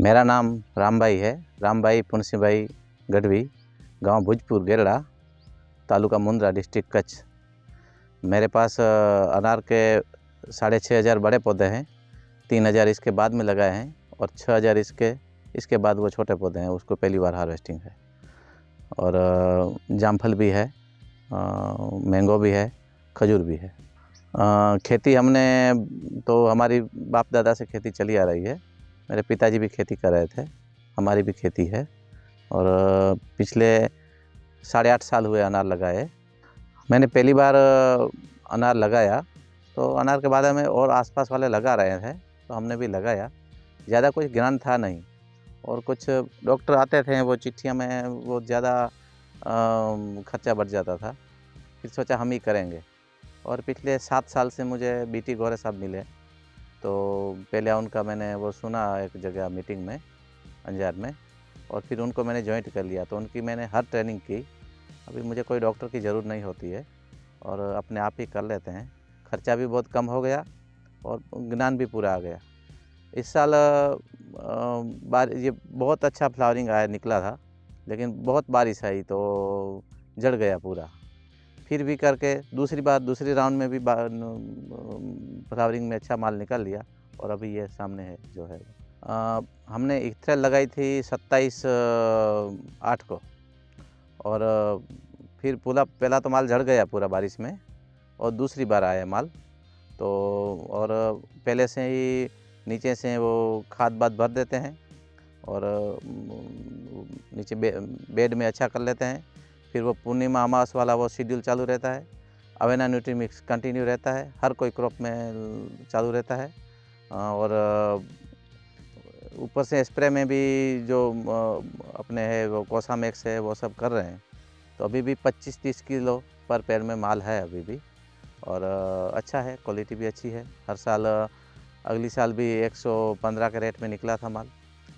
मेरा नाम राम भाई है, राम भाई पुनसी भाई गढ़वी, गांव भुजपुर गेरड़ा, तालुका मुंद्रा, डिस्ट्रिक्ट कच्छ। मेरे पास अनार के 6,500 बड़े पौधे हैं, 3,000 इसके बाद में लगाए हैं और 6,000 इसके बाद वो छोटे पौधे हैं, उसको पहली बार हार्वेस्टिंग है। और जामफल भी है, मैंगो भी है, खजूर भी है। खेती हमने तो हमारी बाप दादा से खेती चली आ रही है। मेरे पिताजी भी खेती कर रहे थे, हमारी भी खेती है। और पिछले 8.5 साल हुए अनार लगाए। मैंने पहली बार अनार लगाया तो अनार के बाद में और आसपास वाले लगा रहे थे तो हमने भी लगाया। ज़्यादा कुछ ज्ञान था नहीं और कुछ डॉक्टर आते थे, वो चिट्ठियाँ में वो ज़्यादा खर्चा बढ़ जाता था। फिर सोचा हम ही करेंगे। और पिछले 7 साल से मुझे बीटी गौरे साहब मिले, तो पहले उनका मैंने वो सुना एक जगह मीटिंग में अंजार में, और फिर उनको मैंने ज्वाइन कर लिया। तो उनकी मैंने हर ट्रेनिंग की। अभी मुझे कोई डॉक्टर की ज़रूरत नहीं होती है और अपने आप ही कर लेते हैं। खर्चा भी बहुत कम हो गया और ज्ञान भी पूरा आ गया। इस साल ये बहुत अच्छा फ्लावरिंग निकला था, लेकिन बहुत बारिश आई तो जड़ गया पूरा। फिर भी करके दूसरी राउंड में भी फ्लावरिंग में अच्छा माल निकल लिया और अभी ये सामने है जो है। हमने इथ्रेल लगाई थी 27/8 को, और फिर पहला तो माल झड़ गया पूरा बारिश में और दूसरी बार आया माल। तो और पहले से ही नीचे से वो खाद भर देते हैं और नीचे बेड में अच्छा कर लेते हैं। फिर वो पूर्णिमा अमावस वाला वो शेड्यूल चालू रहता है। अवेना न्यूट्री मिक्स कंटिन्यू रहता है, हर कोई क्रॉप में चालू रहता है। और ऊपर से स्प्रे में भी जो अपने है वो कोसामेक्स है, वो सब कर रहे हैं। तो अभी भी 25-30 किलो पर पेड़ में माल है अभी भी, और अच्छा है, क्वालिटी भी अच्छी है। हर साल अगली साल भी 115 के रेट में निकला था माल।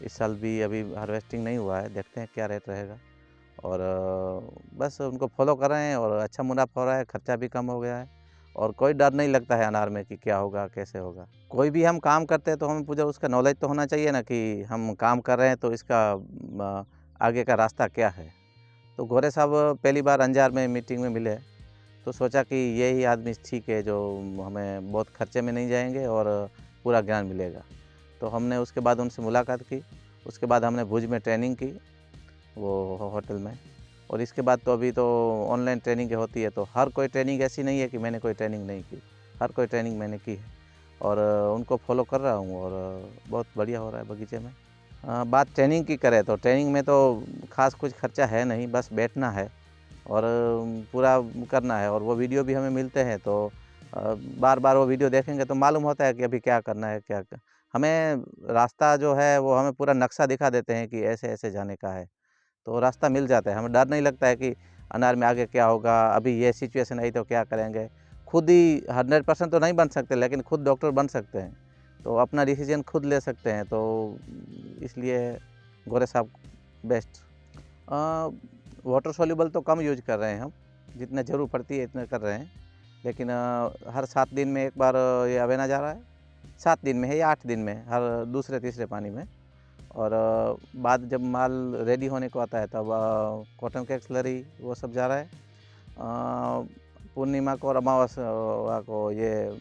इस साल भी अभी हार्वेस्टिंग नहीं हुआ है, देखते हैं क्या रेट रहेगा। और बस उनको फॉलो कर रहे हैं और अच्छा मुनाफा हो रहा है, खर्चा भी कम हो गया है और कोई डर नहीं लगता है अनार में कि क्या होगा कैसे होगा। कोई भी हम काम करते हैं तो हमें पूरा उसका नॉलेज तो होना चाहिए ना कि हम काम कर रहे हैं तो इसका आगे का रास्ता क्या है। तो गोरे साहब पहली बार अंजार में मीटिंग में मिले तो सोचा कि यही आदमी ठीक है जो हमें बहुत खर्चे में नहीं जाएंगे और पूरा ज्ञान मिलेगा। तो हमने उसके बाद उनसे मुलाकात की। उसके बाद हमने भुज में ट्रेनिंग की वो होटल में, और इसके बाद तो अभी तो ऑनलाइन ट्रेनिंग होती है। तो हर कोई ट्रेनिंग ऐसी नहीं है कि मैंने कोई ट्रेनिंग नहीं की, हर कोई ट्रेनिंग मैंने की है और उनको फॉलो कर रहा हूँ और बहुत बढ़िया हो रहा है बगीचे में। बात ट्रेनिंग की करें तो ट्रेनिंग में तो ख़ास कुछ खर्चा है नहीं, बस बैठना है और पूरा करना है। और वो वीडियो भी हमें मिलते हैं तो बार बार वो वीडियो देखेंगे तो मालूम होता है कि अभी क्या करना है, हमें रास्ता जो है वो हमें पूरा नक्शा दिखा देते हैं कि ऐसे ऐसे जाने का है, तो रास्ता मिल जाता है। हमें डर नहीं लगता है कि अनार में आगे क्या होगा, अभी ये सिचुएशन आई तो क्या करेंगे। खुद ही 100% तो नहीं बन सकते, लेकिन खुद डॉक्टर बन सकते हैं, तो अपना डिसीजन खुद ले सकते हैं। तो इसलिए गोरे साहब बेस्ट। वाटर सॉल्युबल तो कम यूज कर रहे हैं हम, जितना ज़रूर पड़ती है इतना कर रहे हैं, लेकिन हर 7 दिन में एक बार ये अवेना जा रहा है। 7 दिन में है या 8 दिन में, हर दूसरे तीसरे पानी में। और बाद जब माल रेडी होने को आता है तब कॉटन के स्लरी वो सब जा रहा है। पूर्णिमा को और अमावस्या को ये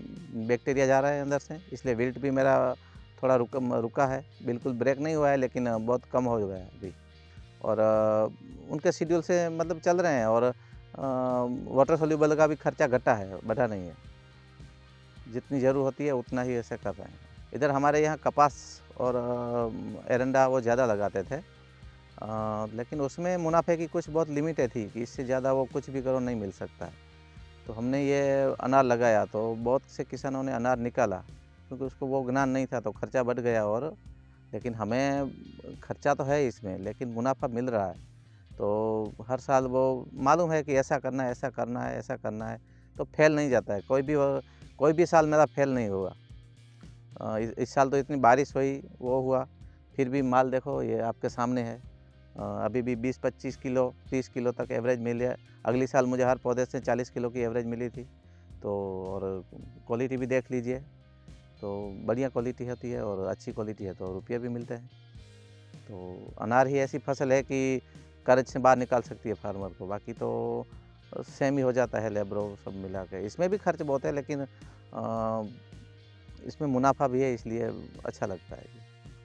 बैक्टीरिया जा रहा है अंदर से, इसलिए विल्ट भी मेरा थोड़ा रुका है, बिल्कुल ब्रेक नहीं हुआ है लेकिन बहुत कम हो गया है अभी। और उनके शेड्यूल से मतलब चल रहे हैं। और वाटर सोल्यूबल का भी खर्चा घटा है, बढ़ा नहीं है, जितनी ज़रूर होती है उतना ही ऐसे कर रहे हैं। इधर हमारे यहाँ कपास और एरंडा वो ज़्यादा लगाते थे, लेकिन उसमें मुनाफे की कुछ बहुत लिमिटें थी कि इससे ज़्यादा वो कुछ भी करो नहीं मिल सकता है। तो हमने ये अनार लगाया तो बहुत से किसानों ने अनार निकाला, क्योंकि उसको वो ज्ञान नहीं था तो खर्चा बढ़ गया। और लेकिन हमें खर्चा तो है इसमें, लेकिन मुनाफा मिल रहा है। तो हर साल वो मालूम है कि ऐसा करना है, ऐसा करना है, ऐसा करना है, तो फेल नहीं जाता है। कोई भी साल मेरा फेल नहीं हुआ। इस साल तो इतनी बारिश हुई वो हुआ, फिर भी माल देखो ये आपके सामने है। अभी भी 20-25 किलो 30 किलो तक एवरेज मिली है। अगली साल मुझे हर पौधे से 40 किलो की एवरेज मिली थी। तो और क्वालिटी भी देख लीजिए, तो बढ़िया क्वालिटी होती है और अच्छी क्वालिटी है तो रुपये भी मिलते हैं। तो अनार ही ऐसी फसल है कि कर्ज से बाहर निकाल सकती है फार्मर को, बाकी तो सेम ही हो जाता है लेबरों सब मिला के। इसमें भी खर्च बहुत है, लेकिन इसमें मुनाफा भी है, इसलिए अच्छा लगता है।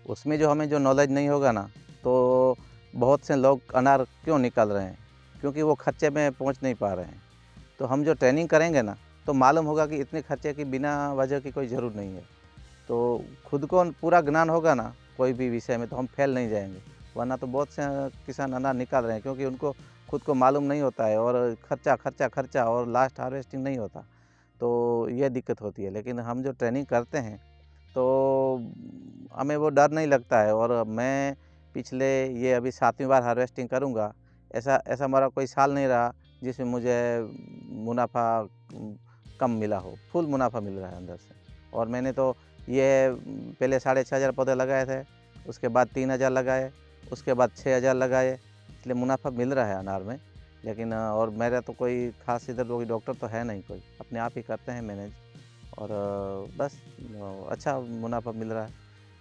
उसमें जो हमें जो नॉलेज नहीं होगा ना, तो बहुत से लोग अनार क्यों निकाल रहे हैं, क्योंकि वो खर्चे में पहुंच नहीं पा रहे हैं। तो हम जो ट्रेनिंग करेंगे ना, तो मालूम होगा कि इतने खर्चे की बिना वजह की कोई ज़रूरत नहीं है। तो खुद को पूरा ज्ञान होगा ना कोई भी विषय में, तो हम फेल नहीं जाएंगे। वरना तो बहुत से किसान अनार निकाल रहे हैं, क्योंकि उनको खुद को मालूम नहीं होता है, और खर्चा खर्चा खर्चा और लास्ट हार्वेस्टिंग नहीं होता, तो ये दिक्कत होती है। लेकिन हम जो ट्रेनिंग करते हैं, तो हमें वो डर नहीं लगता है। और मैं पिछले ये अभी 7वीं बार हार्वेस्टिंग करूँगा, ऐसा ऐसा हमारा कोई साल नहीं रहा जिसमें मुझे मुनाफा कम मिला हो, फुल मुनाफा मिल रहा है अंदर से। और मैंने तो ये पहले 6,500 पौधे लगाए थे, उसके बाद 3,000 लगाए, उसके बाद 6,000 लगाए, इसलिए मुनाफा मिल रहा है अनार में। लेकिन और मेरा तो कोई खास इधर कोई डॉक्टर तो है नहीं कोई, अपने आप ही करते हैं मैनेज, और बस अच्छा मुनाफा मिल रहा है।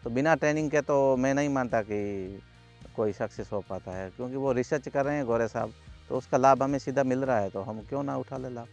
तो बिना ट्रेनिंग के तो मैं नहीं मानता कि कोई सक्सेस हो पाता है, क्योंकि वो रिसर्च कर रहे हैं गोरे साहब, तो उसका लाभ हमें सीधा मिल रहा है, तो हम क्यों ना उठा लें लाभ।